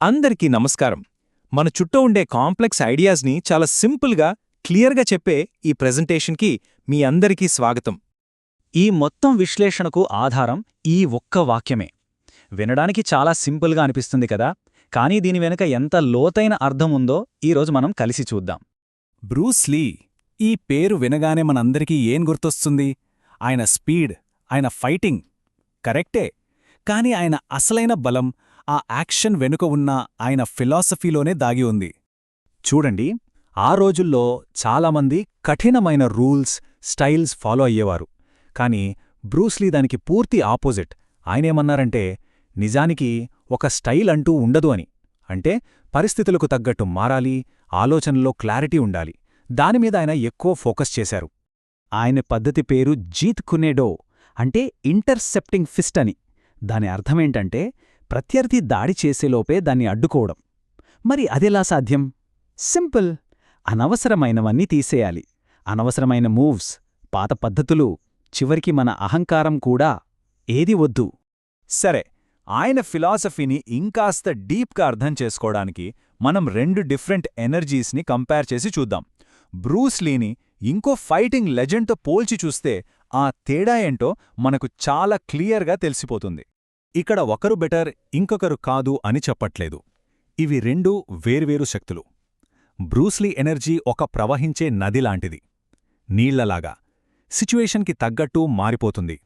అందరికీ నమస్కారం. మన చుట్టూ ఉండే కాంప్లెక్స్ ఐడియాస్ని చాలా సింపుల్గా, క్లియర్గా చెప్పే ఈ ప్రెజెంటేషన్కి మీ అందరికీ స్వాగతం. ఈ మొత్తం విశ్లేషణకు ఆధారం ఈ ఒక్క వాక్యమే. వినడానికి చాలా సింపుల్గా అనిపిస్తుంది కదా, కానీ దీని వెనుక ఎంత లోతైన అర్థం ఉందో ఈరోజు మనం కలిసి చూద్దాం. బ్రూస్ లీ, ఈ పేరు వినగానే మనందరికీ ఏం గుర్తొస్తుంది? ఆయన స్పీడ్, ఆయన ఫైటింగ్ కరెక్టే, కాని ఆయన అసలైన బలం ఆ యాక్షన్ వెనుక ఉన్న ఆయన ఫిలాసఫీలోనే దాగి ఉంది. చూడండి, ఆ రోజుల్లో చాలామంది కఠినమైన రూల్స్, స్టైల్స్ ఫాలో అయ్యేవారు. కాని బ్రూస్లీ దానికి పూర్తి ఆపోజిట్. ఆయనేమన్నారంటే, నిజానికి ఒక స్టైల్ అంటూ ఉండదు అని. అంటే పరిస్థితులకు తగ్గట్టు మారాలి, ఆలోచనలో క్లారిటీ ఉండాలి. దానిమీద ఆయన ఎక్కువ ఫోకస్ చేశారు. ఆయన పద్ధతి పేరు జీత్ కునేడో, అంటే ఇంటర్సెప్టింగ్ ఫిస్ట్ అని. దాని అర్థమేంటంటే ప్రత్యర్థి దాడి చేసేలోపే దాన్ని అడ్డుకోవడం. మరి అదెలా సాధ్యం? సింపుల్. అనవసరమైనవన్నీ తీసేయాలి. అనవసరమైన మూవ్స్, పాత పద్ధతులు, చివరికి మన అహంకారం కూడా. ఏది వద్దు. సరే, ఆయన ఫిలాసఫీని ఇంకాస్త డీప్గా అర్థం చేసుకోవడానికి మనం రెండు డిఫరెంట్ ఎనర్జీస్ని కంపేర్ చేసి చూద్దాం. బ్రూస్ లీని ఇంకో ఫైటింగ్ లెజెండ్తో పోల్చి చూస్తే ఆ తేడా ఏంటో మనకు చాలా క్లియర్గా తెలిసిపోతుంది. ఇక్కడ ఒకరు బెటర్, ఇంకొకరు కాదు అని చెప్పట్లేదు. ఇవి రెండూ వేర్వేరు శక్తులు. బ్రూస్లీ ఎనర్జీ ఒక ప్రవహించే నదిలాంటిది, నీళ్లలాగా, సిచ్యువేషన్కి తగ్గట్టు మారిపోతుంది.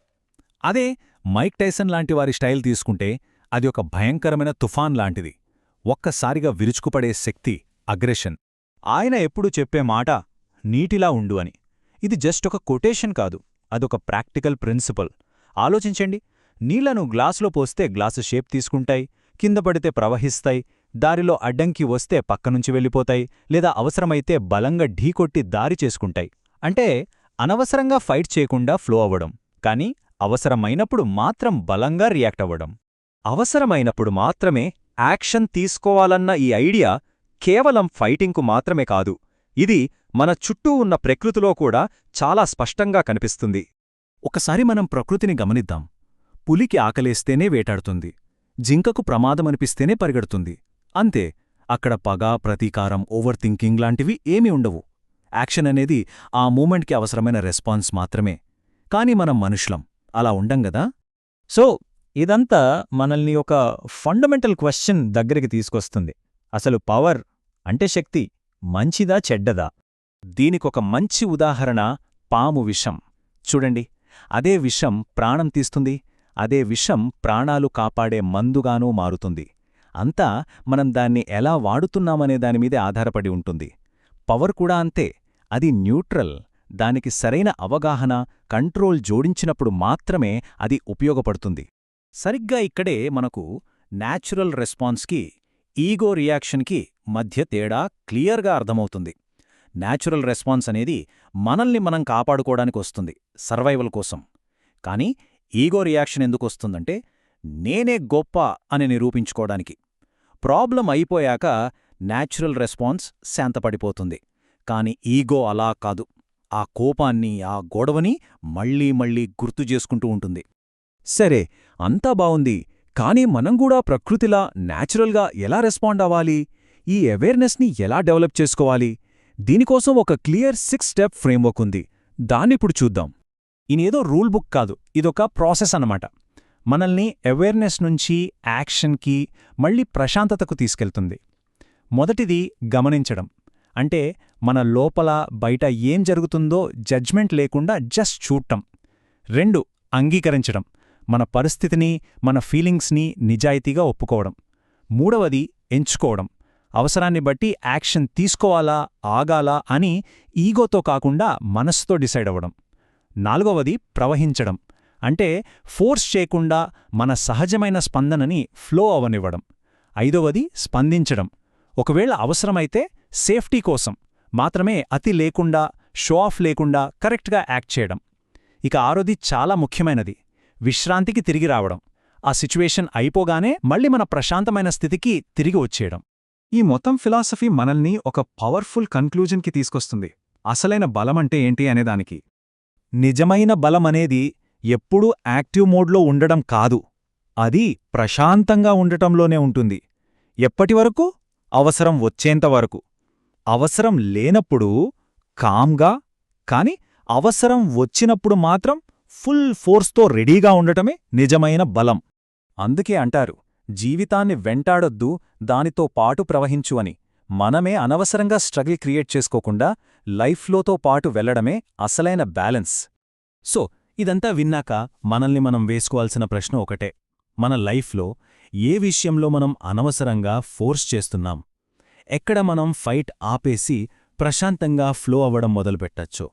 అదే మైక్ టైసన్ లాంటివారి స్టైల్ తీసుకుంటే అది ఒక భయంకరమైన తుఫాన్ లాంటిది, ఒక్కసారిగా విరుచుకుపడే శక్తి, అగ్రెషన్. ఆయన ఎప్పుడూ చెప్పే మాట నీటిలా ఉండు అని. ఇది జస్ట్ ఒక కొటేషన్ కాదు, అదొక ప్రాక్టికల్ ప్రిన్సిపల్. ఆలోచించండి, నీళ్లను గ్లాసులో పోస్తే గ్లాసు షేప్ తీసుకుంటాయి, కింద పడితే ప్రవహిస్తాయి, దారిలో అడ్డంకి వస్తే పక్కనుంచి వెళ్ళిపోతాయి, లేదా అవసరమైతే బలంగా ఢీకొట్టి దారి చేసుకుంటాయి. అంటే అనవసరంగా ఫైట్ చేయకుండా ఫ్లో అవ్వడం, కానీ అవసరమైనప్పుడు మాత్రం బలంగా రియాక్ట్ అవ్వడం. అవసరమైనప్పుడు మాత్రమే యాక్షన్ తీసుకోవాలన్న ఈ ఐడియా కేవలం ఫైటింగ్కు మాత్రమే కాదు, ఇది మన చుట్టూ ఉన్న ప్రకృతిలో కూడా చాలా స్పష్టంగా కనిపిస్తుంది. ఒకసారి మనం ప్రకృతిని గమనిద్దాం. పులికి ఆకలేస్తేనే వేటాడుతుంది, జింకకు ప్రమాదమనిపిస్తేనే పరిగెడుతుంది. అంతే, అక్కడ పగ, ప్రతీకారం, ఓవర్ థింకింగ్ లాంటివి ఏమీ ఉండవు. యాక్షన్ అనేది ఆ మూమెంట్కి అవసరమైన రెస్పాన్స్ మాత్రమే. కాని మనం మనుషులం, అలా ఉండంగదా. సో ఇదంతా మనల్ని ఒక ఫండమెంటల్ క్వశ్చన్ దగ్గరికి తీసుకొస్తుంది. అసలు పవర్ అంటే శక్తి మంచిదా చెడ్డదా? దీనికొక మంచి ఉదాహరణ పాము విషం. చూడండి, అదే విషం ప్రాణం తీస్తుంది, అదే విషం ప్రాణాలు కాపాడే మందుగానూ మారుతుంది. అంతా మనం దాన్ని ఎలా వాడుతున్నామనే దానిమీదే ఆధారపడి ఉంటుంది. పవర్ కూడా అంతే, అది న్యూట్రల్. దానికి సరైన అవగాహన, కంట్రోల్ జోడించినప్పుడు మాత్రమే అది ఉపయోగపడుతుంది. సరిగ్గా ఇక్కడే మనకు న్యాచురల్ రెస్పాన్స్కి, ఈగో రియాక్షన్కి మధ్య తేడా క్లియర్గా అర్థమవుతుంది. న్యాచురల్ రెస్పాన్స్ అనేది మనల్ని మనం కాపాడుకోవడానికి వస్తుంది, సర్వైవల్ కోసం. కానీ ఈగో రియాక్షన్ ఎందుకొస్తుందంటే నేనే గొప్ప అని నిరూపించుకోవడానికి. ప్రాబ్లం అయిపోయాక న్యాచురల్ రెస్పాన్స్ శాంతపడిపోతుంది. కాని ఈగో అలా కాదు, ఆ కోపాన్ని, ఆ గొడవని మళ్లీ మళ్లీ గుర్తు చేసుకుంటూ ఉంటుంది. సరే, అంతా బావుంది, కానీ మనం కూడా ప్రకృతిలా న్యాచురల్గా ఎలా రెస్పాండ్ అవ్వాలి? ఈ అవేర్నెస్ని ఎలా డెవలప్ చేసుకోవాలి? దీనికోసం ఒక క్లియర్ 6 స్టెప్ ఫ్రేమ్వర్క్ ఉంది. దాన్నిప్పుడు చూద్దాం. ఇనేదో రూల్ బుక్ కాదు, ఇదొక ప్రాసెస్ అన్నమాట. మనల్ని అవేర్నెస్ నుంచి యాక్షన్కి, మళ్ళీ ప్రశాంతతకు తీసుకెళ్తుంది. మొదటిది గమనించడం. అంటే మన లోపల బయట ఏం జరుగుతుందో జడ్జ్మెంట్ లేకుండా జస్ట్ చూడటం. 2 అంగీకరించడం. మన పరిస్థితిని, మన ఫీలింగ్స్ని నిజాయితీగా ఒప్పుకోవడం. 3వది ఎంచుకోవడం. అవసరాన్ని బట్టి యాక్షన్ తీసుకోవాలా, ఆగాలా అని ఈగోతో కాకుండా మనస్సుతో డిసైడ్ అవ్వడం. 4వది ప్రవహించడం. అంటే ఫోర్స్ చేయకుండా మన సహజమైన స్పందనని ఫ్లో అవనివ్వడం. 5వది స్పందించడం. ఒకవేళ అవసరమైతే సేఫ్టీ కోసం మాత్రమే, అతి లేకుండా, షో ఆఫ్ లేకుండా కరెక్ట్గా యాక్ట్ చేయడం. ఇక 6వది చాలా ముఖ్యమైనది, విశ్రాంతికి తిరిగి రావడం. ఆ సిచ్యువేషన్ అయిపోగానే మళ్ళీ మన ప్రశాంతమైన స్థితికి తిరిగి వచ్చేయడం. ఈ మొత్తం ఫిలాసఫీ మనల్ని ఒక పవర్ఫుల్ కన్క్లూజన్కి తీసుకొస్తుంది. అసలైన బలమంటే ఏంటి అనేదానికి. నిజమైన బలమనేది ఎప్పుడూ యాక్టివ్ మోడ్లో ఉండడం కాదు, అది ప్రశాంతంగా ఉండటంలోనే ఉంటుంది. ఎప్పటివరకు? అవసరం వచ్చేంతవరకు. అవసరం లేనప్పుడు కామ్గా, కాని అవసరం వచ్చినప్పుడు మాత్రం ఫుల్ ఫోర్స్తో రెడీగా ఉండటమే నిజమైన బలం. అందుకే అంటారు, జీవితాన్ని వెంటాడొద్దు, దానితో పాటు ప్రవహించు అని. మనమే అనవసరంగా స్ట్రగిల్ క్రియేట్ చేసుకోకుండా లైఫ్లోతో పాటు వెళ్లడమే అసలైన బ్యాలెన్స్. సో ఇదంతా విన్నాక మనల్ని మనం వేసుకోవాల్సిన ప్రశ్న ఒకటే, మన లైఫ్లో ఏ విషయంలో మనం అనవసరంగా ఫోర్స్ చేస్తున్నాం? ఎక్కడ మనం ఫైట్ ఆపేసి ప్రశాంతంగా ఫ్లో అవ్వడం మొదలుపెట్టచ్చో?